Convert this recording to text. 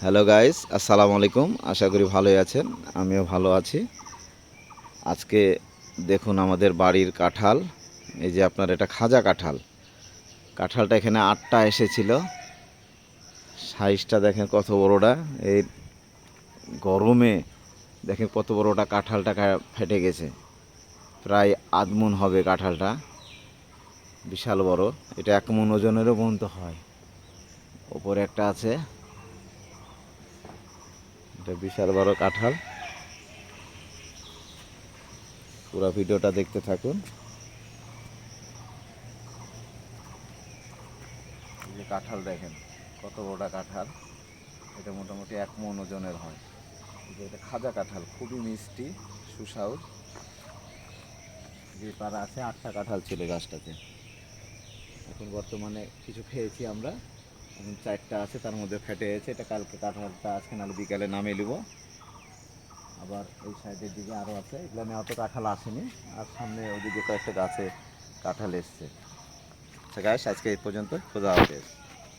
Hello guys, আসসালামু আলাইকুম। আশা করি ভালোই আছেন, আমিও ভালো আছি। আজকে দেখুন আমাদের বাড়ির কাঁঠাল, এই যে আপনার এটা খাজা কাঁঠাল। কাঁঠালটা এখানে 8টা এসেছিল। সাইজটা দেখেন কত বড়টা। এই গরমে দেখেন কত বড়টা কাঁঠালটা ফেটে গেছে। প্রায় আধমন হবে কাঁঠালটা, বিশাল বড়। এটা 1 মণ ওজনেরও পর্যন্ত হয়। ওপরে একটা আছে, এটা বিশাল বড় কাঁঠাল। পুরো ভিডিওটা দেখতে থাকুন। এই যে কাঁঠাল দেখেন কত বড়টা কাঁঠাল। এটা মোটামুটি 1 মণ ওজনের হয়। এই যে এটা খাজা কাঁঠাল, খুবই মিষ্টি, সুস্বাদু। যে পারা আছে 8টা কাঁঠাল ছিল গাছটাতে। এখন বর্তমানে কিছু খেয়েছি আমরা, এখন 4টা আছে, তার মধ্যে ফেটে গেছে। এটা কালকে কাঁঠালটা আজকে নাহলে বিকালে নামিয়ে নেব। আবার এই সাইডের দিকে আরও আছে, এগুলো নিয়ে অত কাঁঠাল আসেনি। আর সামনে ওইদিকে কয়েকটা গাছে কাঁঠাল এসছে। আচ্ছা গাছ, আজকে এই পর্যন্ত। খোদা হাফেজ।